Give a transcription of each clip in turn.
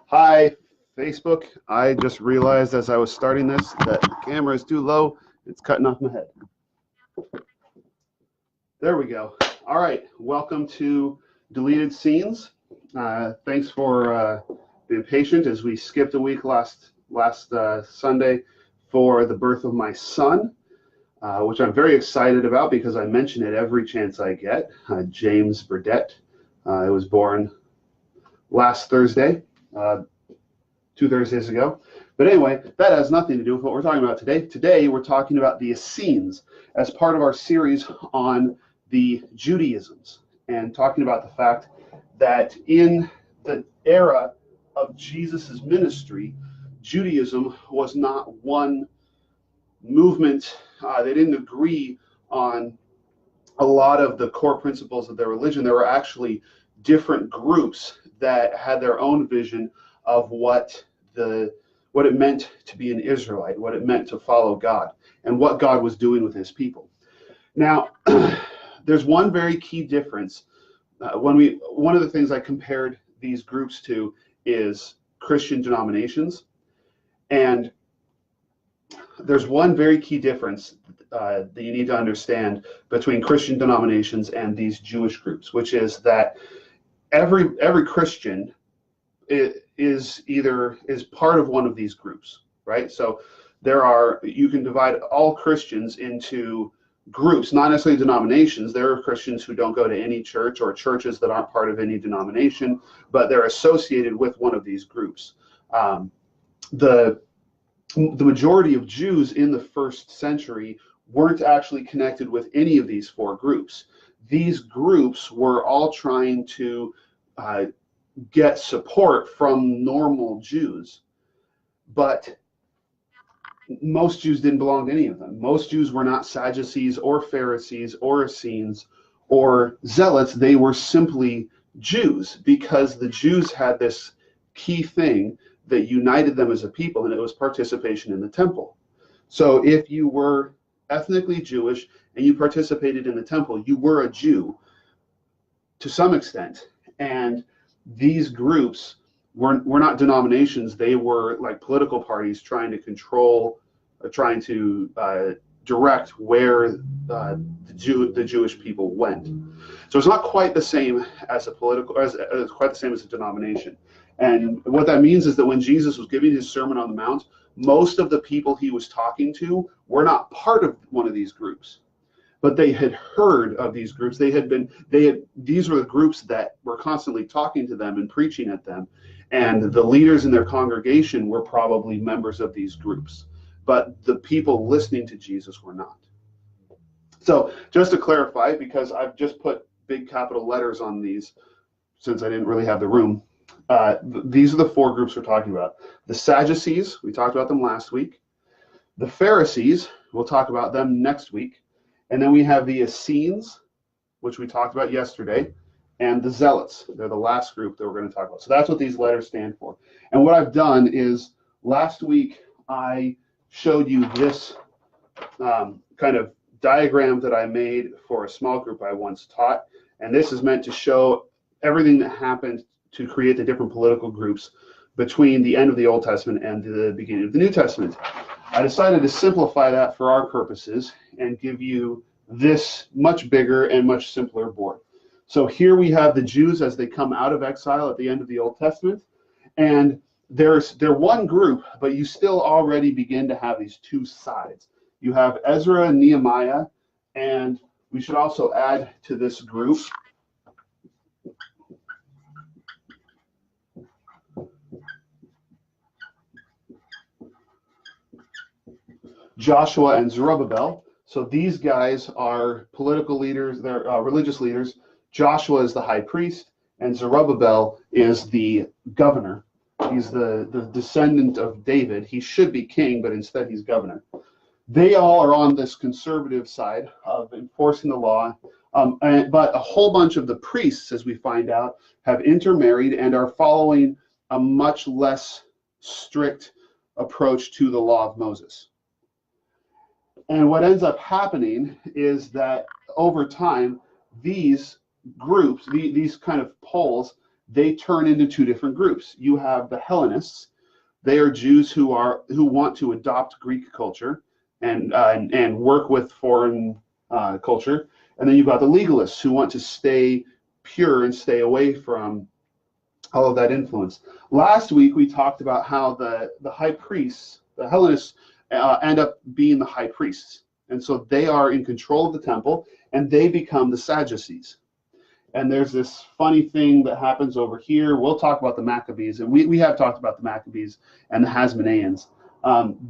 Hi, Facebook. I just realized as I was starting this that the camera is too low. It's cutting off my head. There we go. All right. Welcome to Deleted Scenes. Thanks for being patient as we skipped a week last Sunday for the birth of my son, which I'm very excited about because I mention it every chance I get. James Burdett. I was born last Thursday, 2 Thursdays ago. But anyway, that has nothing to do with what we're talking about today. Today, we're talking about the Essenes as part of our series on the Judaisms and talking about the fact that in the era of Jesus's ministry, Judaism was not one movement. They didn't agree on a lot of the core principles of their religion. There were actually different groups that had their own vision of what it meant to be an Israelite, what it meant to follow God, and what God was doing with his people. Now, there's one very key difference. One of the things I compared these groups to is Christian denominations, and there's one very key difference that you need to understand between Christian denominations and these Jewish groups, which is that every Christian is part of one of these groups, right? So you can divide all Christians into groups, not necessarily denominations. There are Christians who don't go to any church or churches that aren't part of any denomination, but they're associated with one of these groups. The majority of Jews in the first century weren't actually connected with any of these four groups. These groups were all trying to get support from normal Jews, but most Jews didn't belong to any of them. Most Jews were not Sadducees or Pharisees or Essenes or Zealots. They were simply Jews, because the Jews had this key thing that united them as a people, and it was participation in the temple. So if you were ethnically Jewish and you participated in the temple, you were a Jew to some extent. And these groups were not denominations. They were like political parties trying to control, trying to direct where the Jewish people went. So it's not quite the same as quite the same as a denomination. And what that means is that when Jesus was giving his Sermon on the Mount, most of the people he was talking to were not part of one of these groups, but they had heard of these groups. These were the groups that were constantly talking to them and preaching at them. And the leaders in their congregation were probably members of these groups, but the people listening to Jesus were not. So just to clarify, because I've just put big capital letters on these since I didn't really have the room, these are the four groups we're talking about. The Sadducees, we talked about them last week. The Pharisees, we'll talk about them next week. And then we have the Essenes, which we talked about yesterday, and the Zealots. They're the last group that we're going to talk about. So that's what these letters stand for. And what I've done is, last week I showed you this kind of diagram that I made for a small group I once taught. And this is meant to show everything that happened to create the different political groups between the end of the Old Testament and the beginning of the New Testament. I decided to simplify that for our purposes and give you this much bigger and much simpler board. So here we have the Jews as they come out of exile at the end of the Old Testament, and they're one group, but you still already begin to have these two sides. You have Ezra and Nehemiah, and we should also add to this group Joshua and Zerubbabel. So these guys are political leaders, they're religious leaders. Joshua is the high priest, and Zerubbabel is the governor. He's the descendant of David. He should be king, but instead he's governor. They all are on this conservative side of enforcing the law, but a whole bunch of the priests, as we find out, have intermarried and are following a much less strict approach to the law of Moses. And what ends up happening is that over time, these groups, these kind of poles, they turn into two different groups. You have the Hellenists. They are Jews who want to adopt Greek culture and work with foreign culture. And then you've got the legalists who want to stay pure and stay away from all of that influence. Last week we talked about how the high priests, the Hellenists, end up being the high priests, and so they are in control of the temple, and they become the Sadducees. And there's this funny thing that happens over here. We'll talk about the Maccabees, and we have talked about the Maccabees and the Hasmoneans.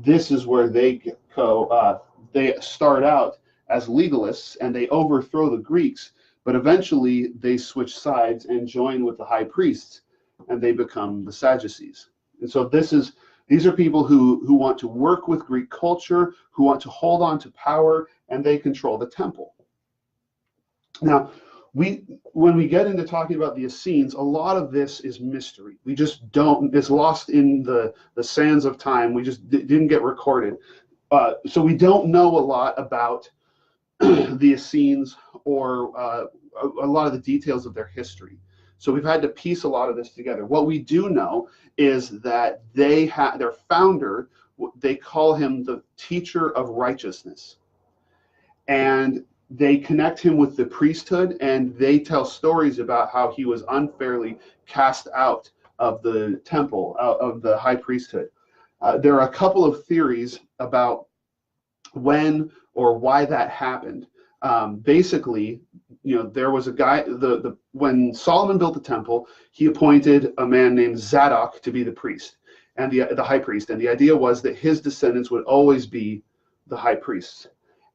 This is where they go. They start out as legalists, and they overthrow the Greeks, but eventually they switch sides and join with the high priests, and they become the Sadducees. And so these are people who want to work with Greek culture, who want to hold on to power, and they control the temple. Now, when we get into talking about the Essenes, a lot of this is mystery. We just don't, it's lost in the sands of time. We just didn't get recorded. So we don't know a lot about the Essenes or a lot of the details of their history. So we've had to piece a lot of this together. What we do know is that they had their founder, they call him the teacher of righteousness. And they connect him with the priesthood, and they tell stories about how he was unfairly cast out of the temple, out of the high priesthood. There are a couple of theories about when or why that happened. Basically, there was a guy, when Solomon built the temple, he appointed a man named Zadok to be the priest, and the high priest. And the idea was that his descendants would always be the high priests.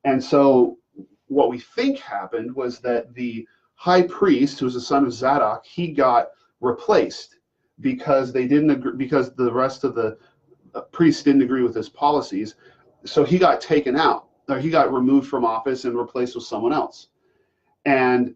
And so what we think happened was that the high priest, who was the son of Zadok, he got replaced because they didn't agree, because the rest of the priests didn't agree with his policies. So he got taken out, or he got removed from office and replaced with someone else. And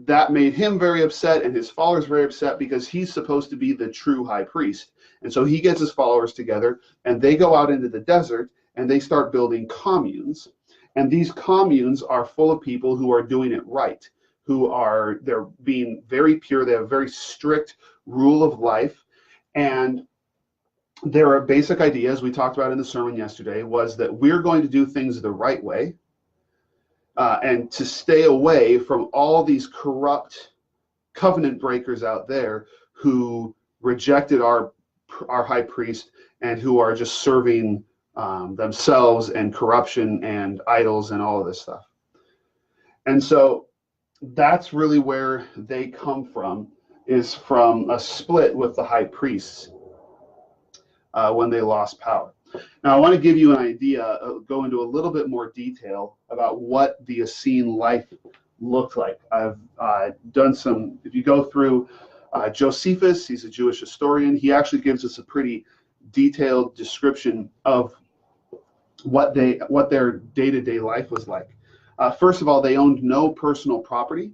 that made him very upset and his followers very upset, because he's supposed to be the true high priest. And so he gets his followers together, and they go out into the desert and they start building communes. And these communes are full of people who are doing it right, they're being very pure. They have a very strict rule of life. And their basic idea, as we talked about in the sermon yesterday, was that we're going to do things the right way, and to stay away from all these corrupt covenant breakers out there who rejected our high priest and who are just serving themselves and corruption and idols and all of this stuff. And so that's really where they come from, is from a split with the high priests when they lost power. Now I want to give you an idea, go into a little bit more detail about what the Essene life looked like. I've done some, if you go through Josephus, he's a Jewish historian, he actually gives us a pretty detailed description of what their day-to-day life was like. First of all, they owned no personal property.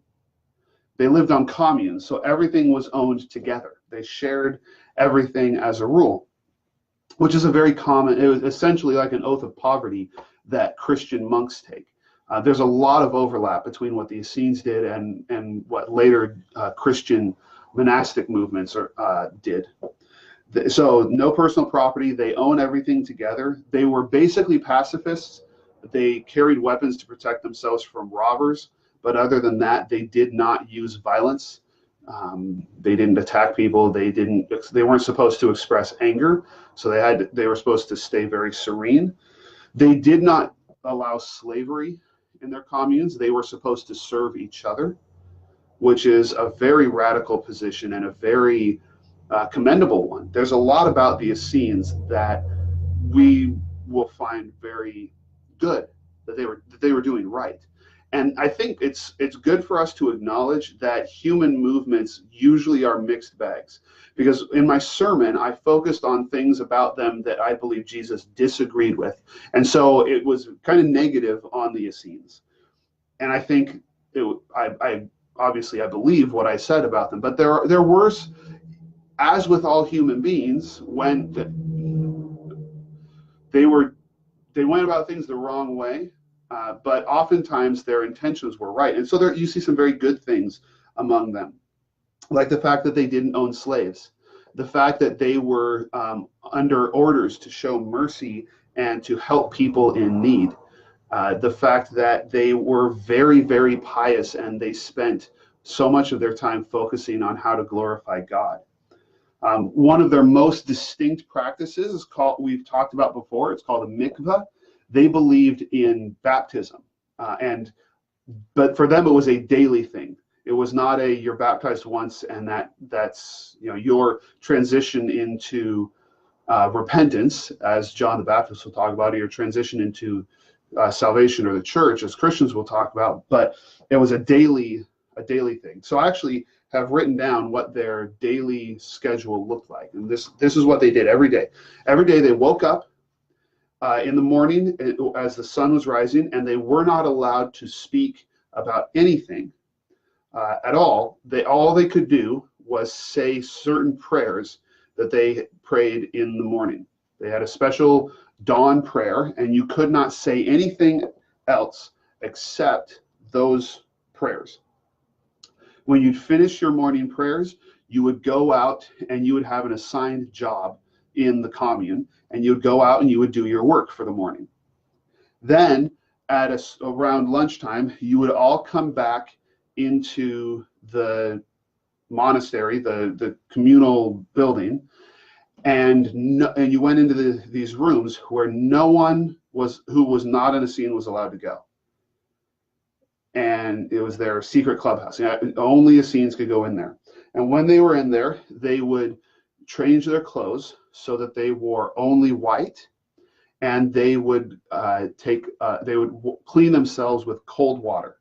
They lived on communes, so everything was owned together. They shared everything as a rule, which is a very common, it was essentially like an oath of poverty that Christian monks take. There's a lot of overlap between what the Essenes did and what later Christian monastic movements did. So no personal property, they own everything together. They were basically pacifists. They carried weapons to protect themselves from robbers, but other than that, they did not use violence. They didn't attack people. They weren't supposed to express anger, so they were supposed to stay very serene. They did not allow slavery in their communes. They were supposed to serve each other, which is a very radical position and a very commendable one. There's a lot about the Essenes that we will find very good, that they were doing right. And I think it's good for us to acknowledge that human movements usually are mixed bags, because in my sermon I focused on things about them that I believe Jesus disagreed with, and so it was kind of negative on the Essenes. And I think I obviously believe what I said about them, but there were, as with all human beings, when they went about things the wrong way, but oftentimes their intentions were right. And so you see some very good things among them. like the fact that they didn't own slaves, the fact that they were under orders to show mercy and to help people in need, the fact that they were very, very pious and they spent so much of their time focusing on how to glorify God. One of their most distinct practices is called, we've talked about before, it's called a mikveh. They believed in baptism, but for them it was a daily thing. It was not a you're baptized once and that's your transition into repentance, as John the Baptist will talk about, or your transition into salvation, or the church, as Christians will talk about. But it was a daily thing. So I actually have written down what their daily schedule looked like, and this is what they did every day. Every day they woke up in the morning as the sun was rising, and they were not allowed to speak about anything at all. All they could do was say certain prayers that they prayed in the morning. They had a special dawn prayer, and you could not say anything else except those prayers. When you'd finish your morning prayers, you would go out and you would have an assigned job in the commune, and you would go out and you would do your work for the morning. Then at around lunchtime, you would all come back into the monastery, the communal building, and you went into these rooms where no one who was not an Essene was allowed to go. And it was their secret clubhouse. Only Essenes could go in there. And when they were in there, they would change their clothes so that they wore only white, and they would clean themselves with cold water.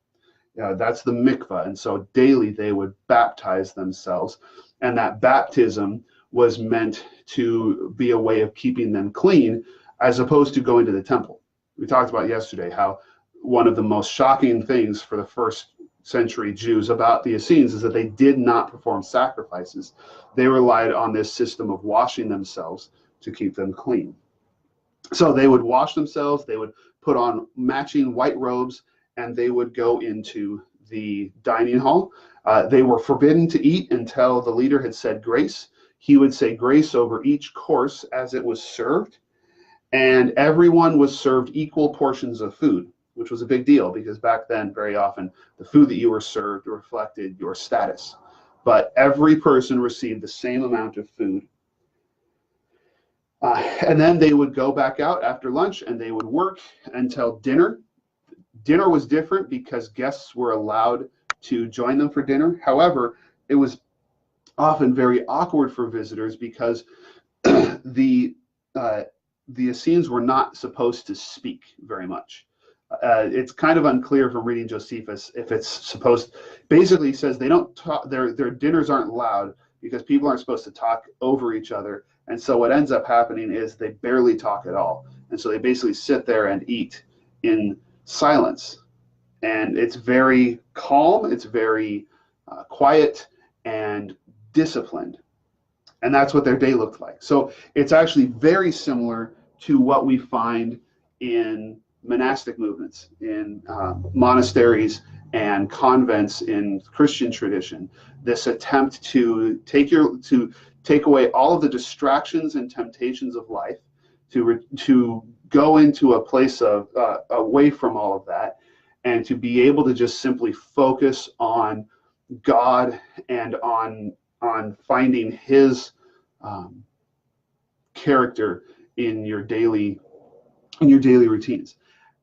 That's the mikvah. And so daily they would baptize themselves, and that baptism was meant to be a way of keeping them clean, as opposed to going to the temple. We talked about yesterday how one of the most shocking things for the first century Jews about the Essenes is that they did not perform sacrifices. They relied on this system of washing themselves to keep them clean. So they would wash themselves, they would put on matching white robes, and they would go into the dining hall. They were forbidden to eat until the leader had said grace. He would say grace over each course as it was served, and everyone was served equal portions of food, which was a big deal because back then, very often, the food that you were served reflected your status. But every person received the same amount of food. And then they would go back out after lunch and they would work until dinner. Dinner was different because guests were allowed to join them for dinner. However, it was often very awkward for visitors because the Essenes were not supposed to speak very much. It's kind of unclear from reading Josephus if it's supposed. Basically, he says they don't talk. Their dinners aren't loud because people aren't supposed to talk over each other. And so what ends up happening is they barely talk at all. And so they basically sit there and eat in silence. And it's very calm. It's very quiet and disciplined. And that's what their day looked like. So it's actually very similar to what we find in monastic movements, in monasteries and convents in Christian tradition. This attempt to take away all of the distractions and temptations of life, to go into a place of away from all of that, and to be able to just simply focus on God and on finding His character in your daily routines.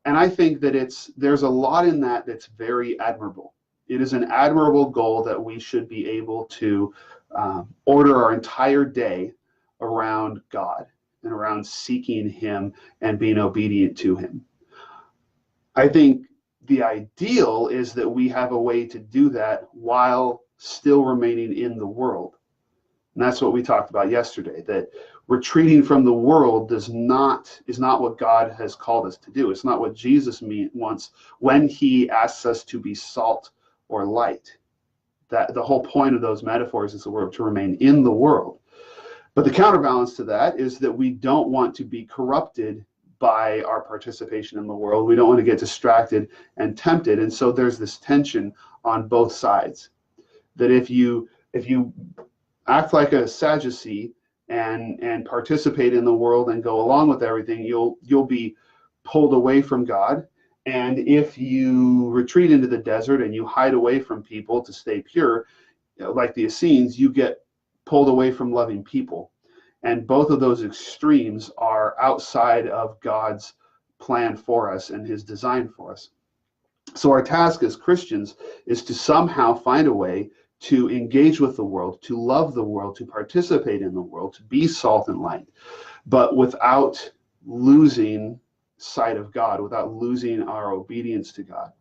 And I think that there's a lot in that that's very admirable. It is an admirable goal that we should be able to order our entire day around God and around seeking Him and being obedient to Him. I think the ideal is that we have a way to do that while still remaining in the world. And that's what we talked about yesterday, that retreating from the world is not what God has called us to do. It's not what Jesus wants when He asks us to be salt or light. That the whole point of those metaphors is to remain in the world. But the counterbalance to that is that we don't want to be corrupted by our participation in the world. We don't want to get distracted and tempted. And so there's this tension on both sides. That if you if you act like a Sadducee and participate in the world and go along with everything, you'll be pulled away from God. And if you retreat into the desert and you hide away from people to stay pure, like the Essenes, you get pulled away from loving people. And both of those extremes are outside of God's plan for us and his design for us. So our task as Christians is to somehow find a way to engage with the world, to love the world, to participate in the world, to be salt and light, but without losing sight of God, without losing our obedience to God.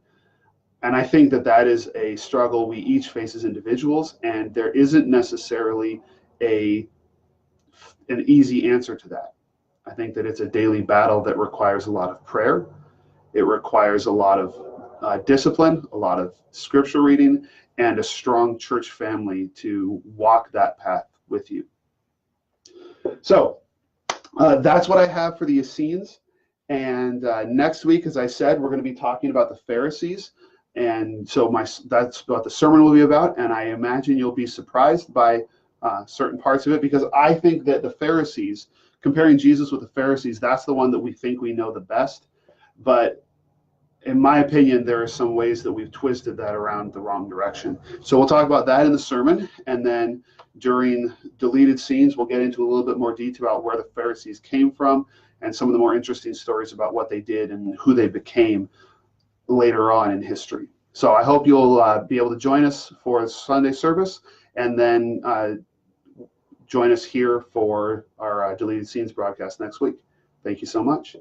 And I think that that is a struggle we each face as individuals, and there isn't necessarily an easy answer to that. I think that it's a daily battle that requires a lot of prayer. It requires a lot of discipline, a lot of scripture reading, and a strong church family to walk that path with you. So that's what I have for the Essenes. And next week, as I said, we're going to be talking about the Pharisees. And so that's what the sermon will be about. And I imagine you'll be surprised by certain parts of it, because I think that the Pharisees, comparing Jesus with the Pharisees, that's the one that we think we know the best. But in my opinion, there are some ways that we've twisted that around the wrong direction. So we'll talk about that in the sermon. And then during deleted scenes, we'll get into a little bit more detail about where the Pharisees came from and some of the more interesting stories about what they did and who they became later on in history. So I hope you'll be able to join us for Sunday service, and then join us here for our deleted scenes broadcast next week. Thank you so much.